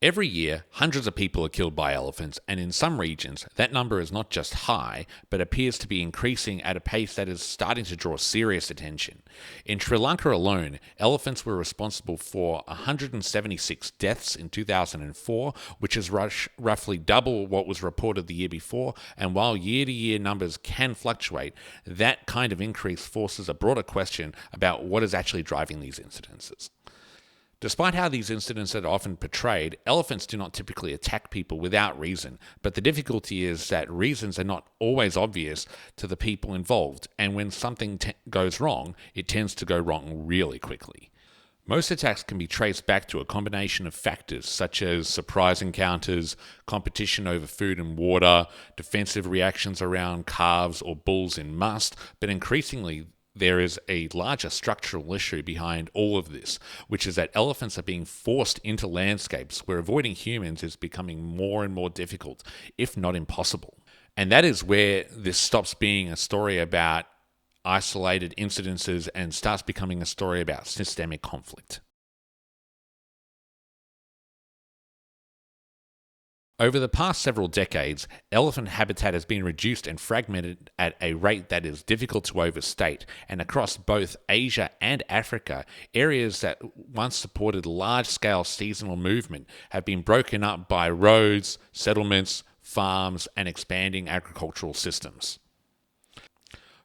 Every year, hundreds of people are killed by elephants, and in some regions, that number is not just high, but appears to be increasing at a pace that is starting to draw serious attention. In Sri Lanka alone, elephants were responsible for 176 deaths in 2004, which is roughly double what was reported the year before, and while year-to-year numbers can fluctuate, that kind of increase forces a broader question about what is actually driving these incidences. Despite how these incidents are often portrayed, elephants do not typically attack people without reason, but the difficulty is that reasons are not always obvious to the people involved, and when something goes wrong, it tends to go wrong really quickly. Most attacks can be traced back to a combination of factors such as surprise encounters, competition over food and water, defensive reactions around calves or bulls in musth, but increasingly there is a larger structural issue behind all of this, which is that elephants are being forced into landscapes where avoiding humans is becoming more and more difficult, if not impossible. And that is where this stops being a story about isolated incidences and starts becoming a story about systemic conflict. Over the past several decades, elephant habitat has been reduced and fragmented at a rate that is difficult to overstate, and across both Asia and Africa, areas that once supported large-scale seasonal movement have been broken up by roads, settlements, farms, and expanding agricultural systems.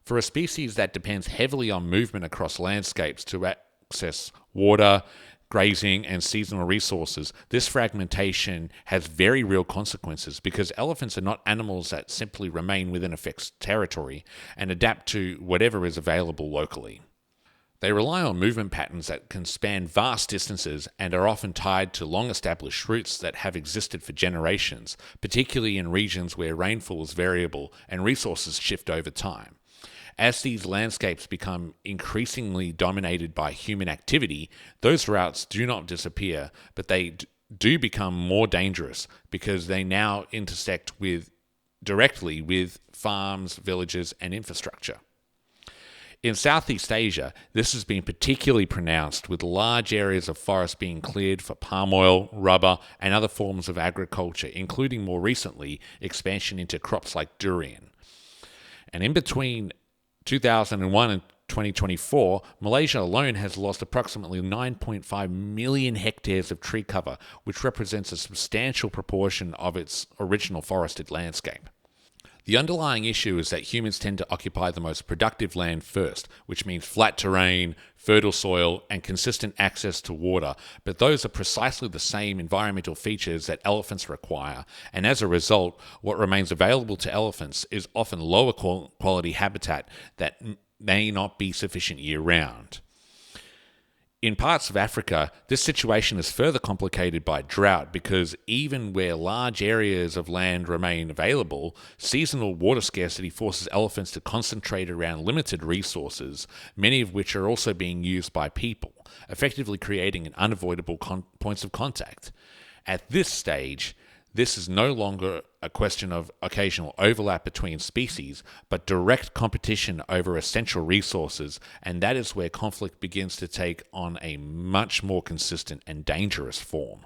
For a species that depends heavily on movement across landscapes to access water, grazing, and seasonal resources, this fragmentation has very real consequences because elephants are not animals that simply remain within a fixed territory and adapt to whatever is available locally. They rely on movement patterns that can span vast distances and are often tied to long-established routes that have existed for generations, particularly in regions where rainfall is variable and resources shift over time. As these landscapes become increasingly dominated by human activity, those routes do not disappear, but they do become more dangerous because they now intersect directly with farms, villages, and infrastructure. In Southeast Asia, this has been particularly pronounced, with large areas of forest being cleared for palm oil, rubber, and other forms of agriculture, including more recently expansion into crops like durian. And in between 2001 and 2024, Malaysia alone has lost approximately 9.5 million hectares of tree cover, which represents a substantial proportion of its original forested landscape. The underlying issue is that humans tend to occupy the most productive land first, which means flat terrain, fertile soil, and consistent access to water, but those are precisely the same environmental features that elephants require, and as a result, what remains available to elephants is often lower quality habitat that may not be sufficient year-round. In parts of Africa, this situation is further complicated by drought because even where large areas of land remain available, seasonal water scarcity forces elephants to concentrate around limited resources, many of which are also being used by people, effectively creating an unavoidable points of contact. At this stage, this is no longer a question of occasional overlap between species, but direct competition over essential resources, and that is where conflict begins to take on a much more consistent and dangerous form.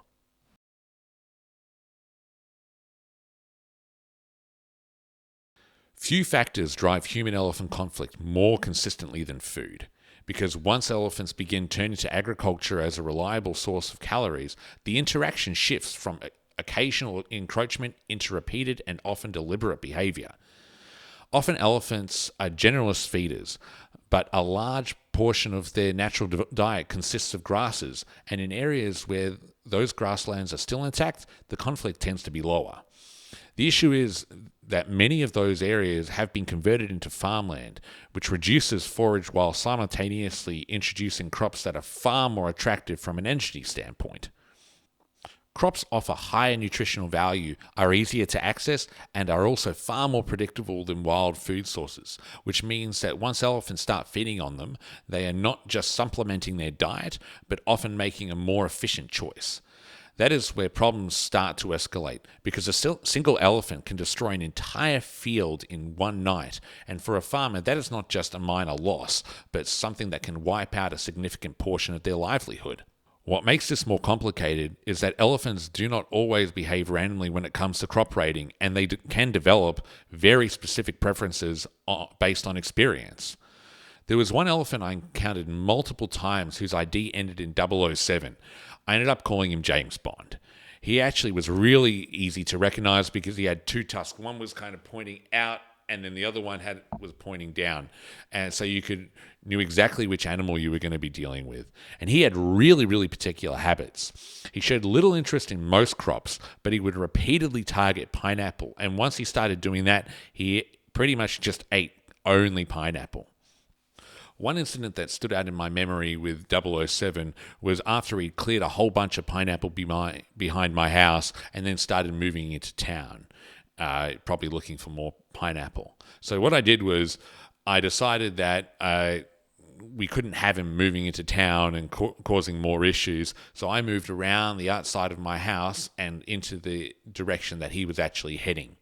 Few factors drive human-elephant conflict more consistently than food, because once elephants begin turning to agriculture as a reliable source of calories, the interaction shifts from occasional encroachment into repeated and often deliberate behaviour. Often elephants are generalist feeders, but a large portion of their natural diet consists of grasses, and in areas where those grasslands are still intact, the conflict tends to be lower. The issue is that many of those areas have been converted into farmland, which reduces forage while simultaneously introducing crops that are far more attractive from an energy standpoint. Crops offer higher nutritional value, are easier to access, and are also far more predictable than wild food sources, which means that once elephants start feeding on them, they are not just supplementing their diet, but often making a more efficient choice. That is where problems start to escalate, because a single elephant can destroy an entire field in one night, and for a farmer that is not just a minor loss, but something that can wipe out a significant portion of their livelihood. What makes this more complicated is that elephants do not always behave randomly when it comes to crop raiding, and they can develop very specific preferences based on experience. There was one elephant I encountered multiple times whose ID ended in 007. I ended up calling him James Bond. He actually was really easy to recognize because he had two tusks. One was kind of pointing out, and then the other one was pointing down. And so you knew exactly which animal you were going to be dealing with. And he had really, really particular habits. He showed little interest in most crops, but he would repeatedly target pineapple. And once he started doing that, he pretty much just ate only pineapple. One incident that stood out in my memory with 007 was after he cleared a whole bunch of pineapple behind my house and then started moving into town, probably looking for more pineapple. So what I did was I decided that we couldn't have him moving into town and causing more issues. So I moved around the outside of my house and into the direction that he was actually heading.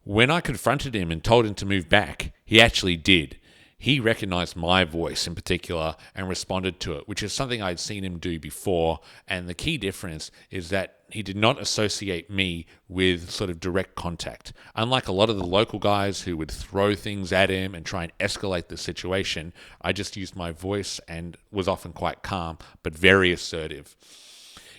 When I confronted him and told him to move back, he actually did. He recognized my voice in particular and responded to it, which is something I'd seen him do before. And the key difference is that he did not associate me with sort of direct contact. Unlike a lot of the local guys who would throw things at him and try and escalate the situation, I just used my voice and was often quite calm, but very assertive.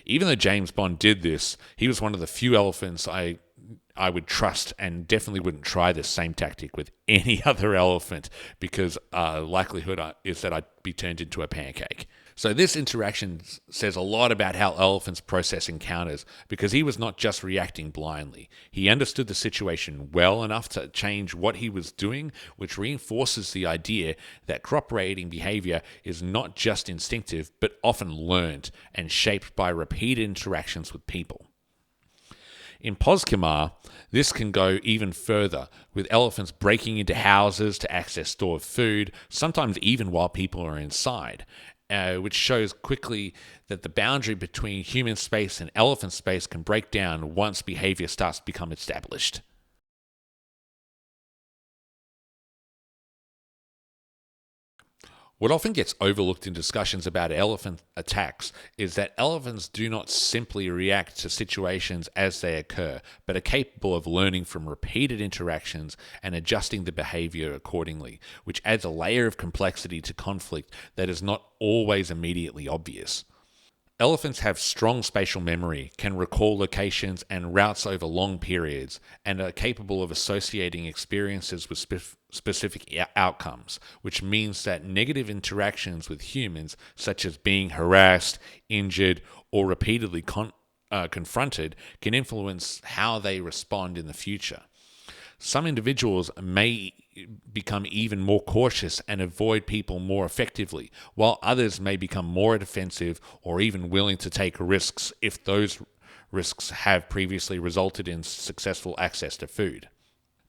Even though James Bond did this, he was one of the few elephants I would trust, and definitely wouldn't try this same tactic with any other elephant because likelihood is that I'd be turned into a pancake. So this interaction says a lot about how elephants process encounters, because he was not just reacting blindly. He understood the situation well enough to change what he was doing, which reinforces the idea that crop raiding behavior is not just instinctive, but often learned and shaped by repeated interactions with people. In Poskamar, this can go even further, with elephants breaking into houses to access stored food, sometimes even while people are inside, which shows quickly that the boundary between human space and elephant space can break down once behavior starts to become established. What often gets overlooked in discussions about elephant attacks is that elephants do not simply react to situations as they occur, but are capable of learning from repeated interactions and adjusting the behavior accordingly, which adds a layer of complexity to conflict that is not always immediately obvious. Elephants have strong spatial memory, can recall locations and routes over long periods, and are capable of associating experiences with specific outcomes, which means that negative interactions with humans, such as being harassed, injured, or repeatedly confronted, can influence how they respond in the future. Some individuals may become even more cautious and avoid people more effectively, while others may become more defensive or even willing to take risks if those risks have previously resulted in successful access to food.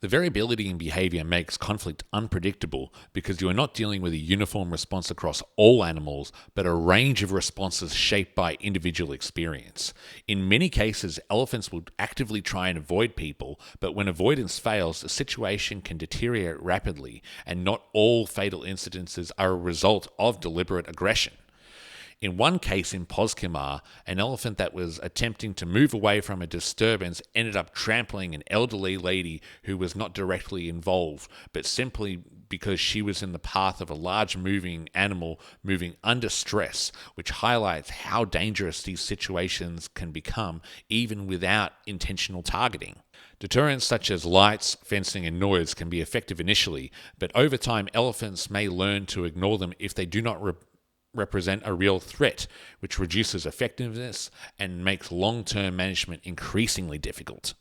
The variability in behavior makes conflict unpredictable because you are not dealing with a uniform response across all animals, but a range of responses shaped by individual experience. In many cases, elephants will actively try and avoid people, but when avoidance fails, the situation can deteriorate rapidly, and not all fatal incidences are a result of deliberate aggression. In one case in Poskamar, an elephant that was attempting to move away from a disturbance ended up trampling an elderly lady who was not directly involved, but simply because she was in the path of a large moving animal moving under stress, which highlights how dangerous these situations can become even without intentional targeting. Deterrents such as lights, fencing, and noise can be effective initially, but over time elephants may learn to ignore them if they do not represent a real threat, which reduces effectiveness and makes long-term management increasingly difficult.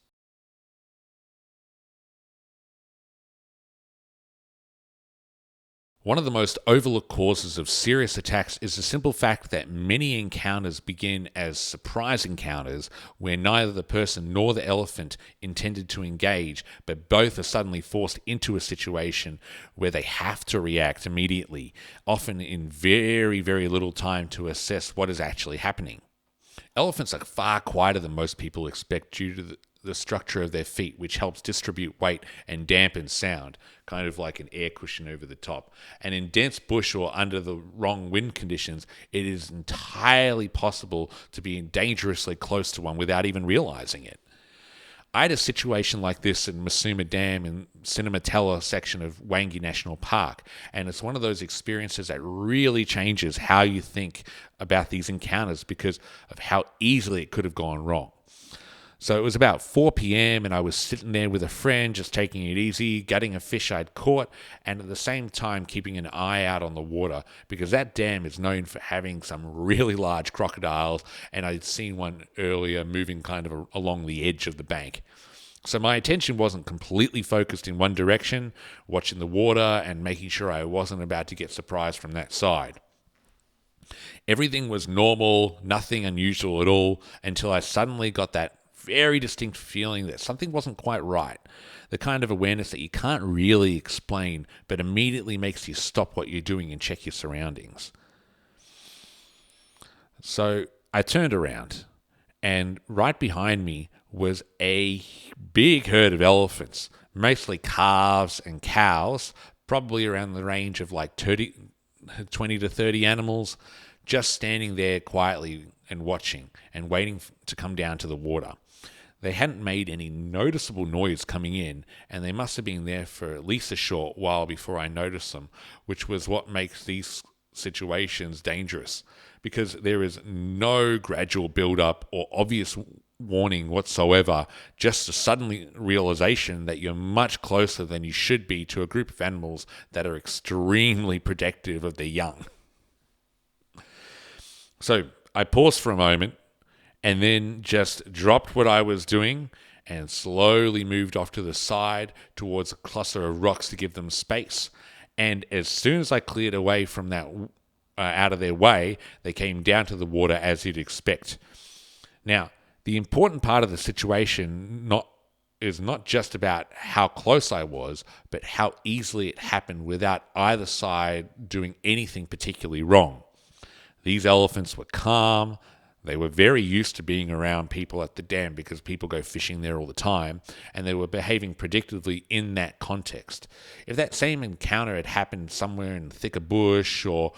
One of the most overlooked causes of serious attacks is the simple fact that many encounters begin as surprise encounters where neither the person nor the elephant intended to engage, but both are suddenly forced into a situation where they have to react immediately, often in very, very little time to assess what is actually happening. Elephants are far quieter than most people expect due to the structure of their feet, which helps distribute weight and dampen sound, kind of like an air cushion over the top. And in dense bush or under the wrong wind conditions, it is entirely possible to be dangerously close to one without even realizing it. I had a situation like this in Masuma Dam in Cinematella section of Wangi National Park, and it's one of those experiences that really changes how you think about these encounters because of how easily it could have gone wrong. So it was about 4 p.m. and I was sitting there with a friend, just taking it easy, gutting a fish I'd caught, and at the same time keeping an eye out on the water because that dam is known for having some really large crocodiles, and I'd seen one earlier moving kind of along the edge of the bank. So my attention wasn't completely focused in one direction, watching the water and making sure I wasn't about to get surprised from that side. Everything was normal, nothing unusual at all, until I suddenly got that very distinct feeling that something wasn't quite right. The kind of awareness that you can't really explain, but immediately makes you stop what you're doing and check your surroundings. So I turned around, and right behind me was a big herd of elephants, mostly calves and cows, probably around the range of like 20 to 30 animals, just standing there quietly and watching and waiting to come down to the water. They hadn't made any noticeable noise coming in, and they must have been there for at least a short while before I noticed them, which was what makes these situations dangerous, because there is no gradual build-up or obvious warning whatsoever, just a sudden realization that you're much closer than you should be to a group of animals that are extremely protective of their young. So I paused for a moment, and then just dropped what I was doing and slowly moved off to the side towards a cluster of rocks to give them space. And as soon as I cleared away from that, out of their way, they came down to the water as you'd expect. Now, the important part of the situation is not just about how close I was, but how easily it happened without either side doing anything particularly wrong. These elephants were calm. They were very used to being around people at the dam because people go fishing there all the time, and they were behaving predictably in that context. If that same encounter had happened somewhere in thicker bush or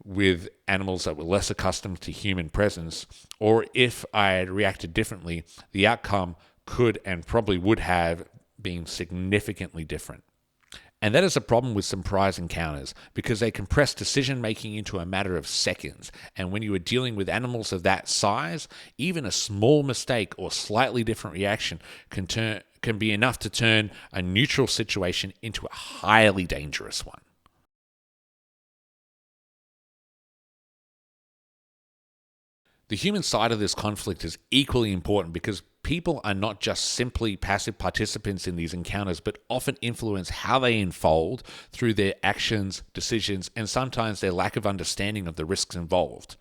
with animals that were less accustomed to human presence, or if I had reacted differently, the outcome could and probably would have been significantly different. And that is a problem with some prize encounters because they compress decision-making into a matter of seconds. And when you are dealing with animals of that size, even a small mistake or slightly different reaction can be enough to turn a neutral situation into a highly dangerous one. The human side of this conflict is equally important because people are not just simply passive participants in these encounters, but often influence how they unfold through their actions, decisions, and sometimes their lack of understanding of the risks involved.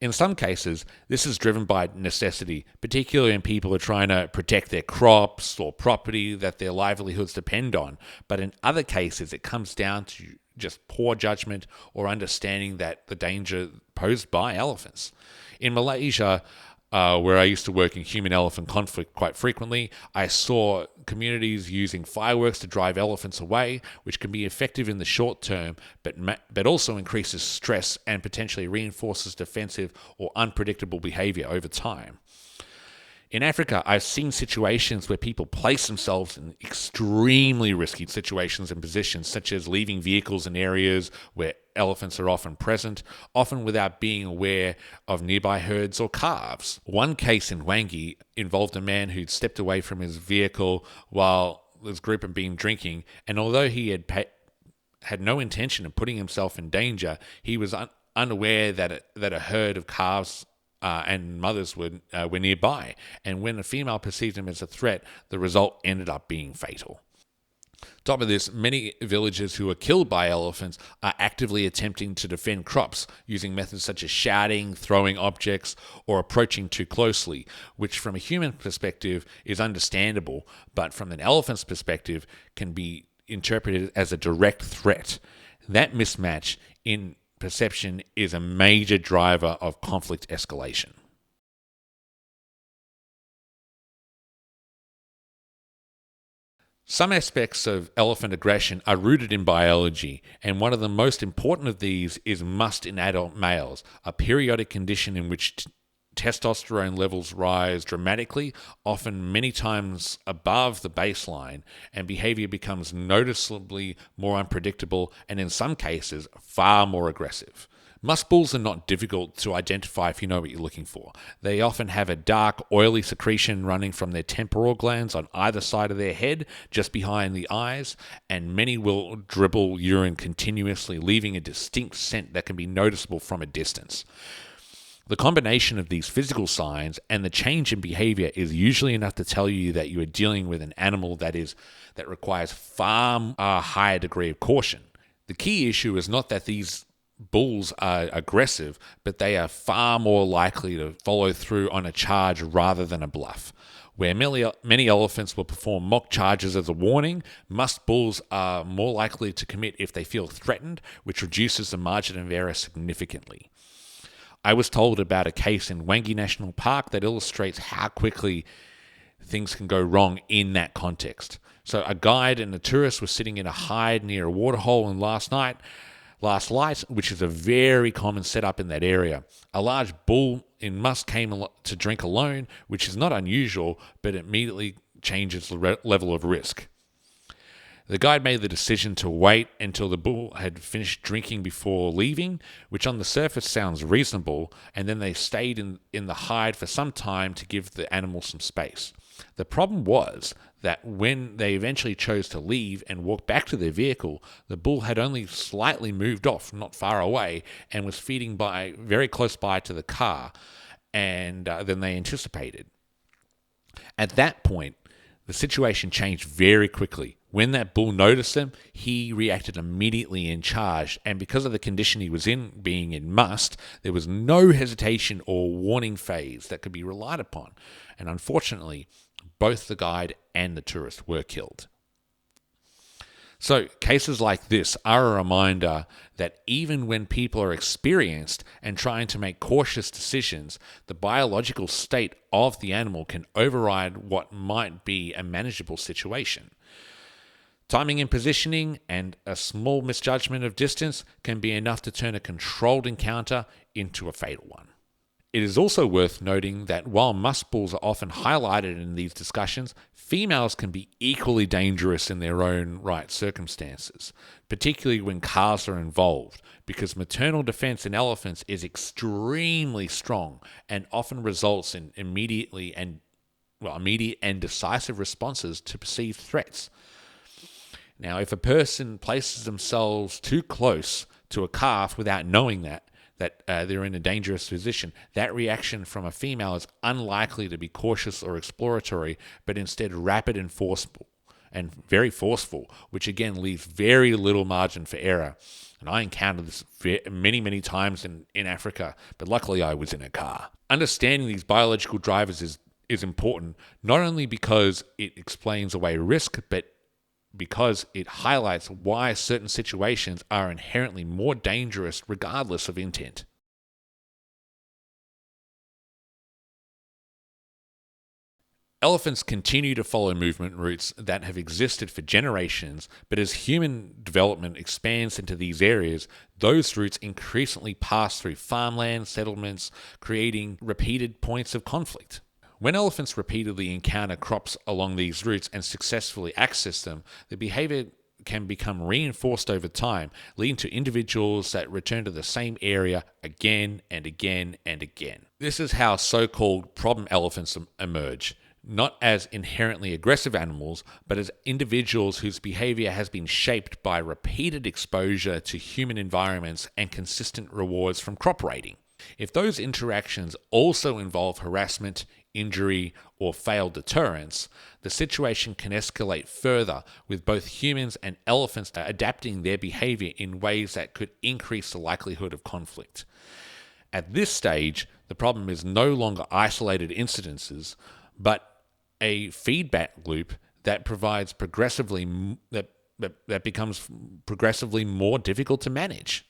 In some cases, this is driven by necessity, particularly when people are trying to protect their crops or property that their livelihoods depend on. But in other cases, it comes down to just poor judgment or understanding that the danger posed by elephants. In Malaysia, where I used to work in human-elephant conflict quite frequently, I saw communities using fireworks to drive elephants away, which can be effective in the short term, but also increases stress and potentially reinforces defensive or unpredictable behavior over time. In Africa, I've seen situations where people place themselves in extremely risky situations and positions, such as leaving vehicles in areas where elephants are often present, often without being aware of nearby herds or calves. One case in Wangi involved a man who'd stepped away from his vehicle while his group had been drinking, and although he had no intention of putting himself in danger, he was unaware that a herd of calves and mothers were nearby. And when a female perceived him as a threat, the result ended up being fatal. Top of this, many villagers who are killed by elephants are actively attempting to defend crops using methods such as shouting, throwing objects, or approaching too closely, which from a human perspective is understandable, but from an elephant's perspective can be interpreted as a direct threat. That mismatch in perception is a major driver of conflict escalation. Some aspects of elephant aggression are rooted in biology, and one of the most important of these is musth in adult males, a periodic condition in which testosterone levels rise dramatically, often many times above the baseline, and behavior becomes noticeably more unpredictable and, in some cases, far more aggressive. Musk bulls are not difficult to identify if you know what you're looking for. They often have a dark, oily secretion running from their temporal glands on either side of their head, just behind the eyes, and many will dribble urine continuously, leaving a distinct scent that can be noticeable from a distance. The combination of these physical signs and the change in behavior is usually enough to tell you that you are dealing with an animal that requires far higher degree of caution. The key issue is not that these bulls are aggressive, but they are far more likely to follow through on a charge rather than a bluff. Where many elephants will perform mock charges as a warning, musk bulls are more likely to commit if they feel threatened, which reduces the margin of error significantly. I was told about a case in Wangi National Park that illustrates how quickly things can go wrong in that context. So a guide and a tourist were sitting in a hide near a waterhole, and last light, which is a very common setup in that area. A large bull in musk came to drink alone, which is not unusual, but it immediately changes the level of risk. The guide made the decision to wait until the bull had finished drinking before leaving, which on the surface sounds reasonable, and then they stayed in the hide for some time to give the animal some space. The problem was that when they eventually chose to leave and walk back to their vehicle, the bull had only slightly moved off, not far away, and was feeding very close by to the car than they anticipated. At that point, the situation changed very quickly. When that bull noticed them, he reacted immediately and charged, and because of the condition he was in, being in musth, there was no hesitation or warning phase that could be relied upon. And unfortunately, both the guide and the tourist were killed. So cases like this are a reminder that even when people are experienced and trying to make cautious decisions, the biological state of the animal can override what might be a manageable situation. Timing and positioning and a small misjudgment of distance can be enough to turn a controlled encounter into a fatal one. It is also worth noting that while musk bulls are often highlighted in these discussions, females can be equally dangerous in their own right circumstances, particularly when calves are involved, because maternal defense in elephants is extremely strong and often results in immediate and decisive responses to perceived threats. Now, if a person places themselves too close to a calf without knowing that they're in a dangerous position, that reaction from a female is unlikely to be cautious or exploratory, but instead rapid and forceful, and very forceful, which again leaves very little margin for error. And I encountered this many, many times in Africa, but luckily I was in a car. Understanding these biological drivers is important, not only because it explains away risk, but because it highlights why certain situations are inherently more dangerous regardless of intent. Elephants continue to follow movement routes that have existed for generations, but as human development expands into these areas, those routes increasingly pass through farmland settlements, creating repeated points of conflict. When elephants repeatedly encounter crops along these routes and successfully access them, the behavior can become reinforced over time, leading to individuals that return to the same area again and again and again. This is how so-called problem elephants emerge, not as inherently aggressive animals, but as individuals whose behavior has been shaped by repeated exposure to human environments and consistent rewards from crop raiding. If those interactions also involve harassment, injury, or failed deterrence, the situation can escalate further, with both humans and elephants adapting their behavior in ways that could increase the likelihood of conflict. At this stage, the problem is no longer isolated incidences, but a feedback loop that provides that becomes progressively more difficult to manage.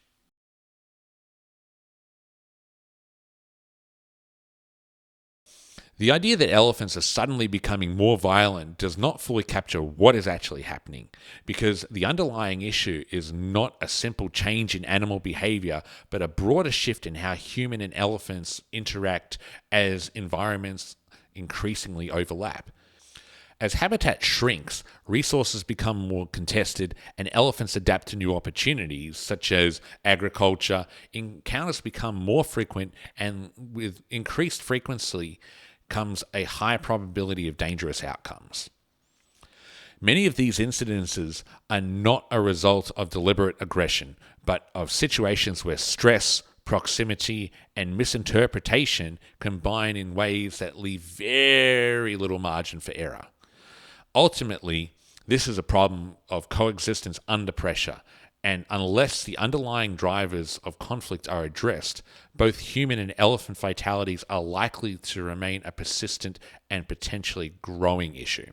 The idea that elephants are suddenly becoming more violent does not fully capture what is actually happening, because the underlying issue is not a simple change in animal behavior, but a broader shift in how human and elephants interact as environments increasingly overlap. As habitat shrinks, resources become more contested, and elephants adapt to new opportunities, such as agriculture. Encounters become more frequent, and with increased frequency comes a high probability of dangerous outcomes. Many of these incidences are not a result of deliberate aggression, but of situations where stress, proximity, and misinterpretation combine in ways that leave very little margin for error. Ultimately, this is a problem of coexistence under pressure, and unless the underlying drivers of conflict are addressed, both human and elephant fatalities are likely to remain a persistent and potentially growing issue.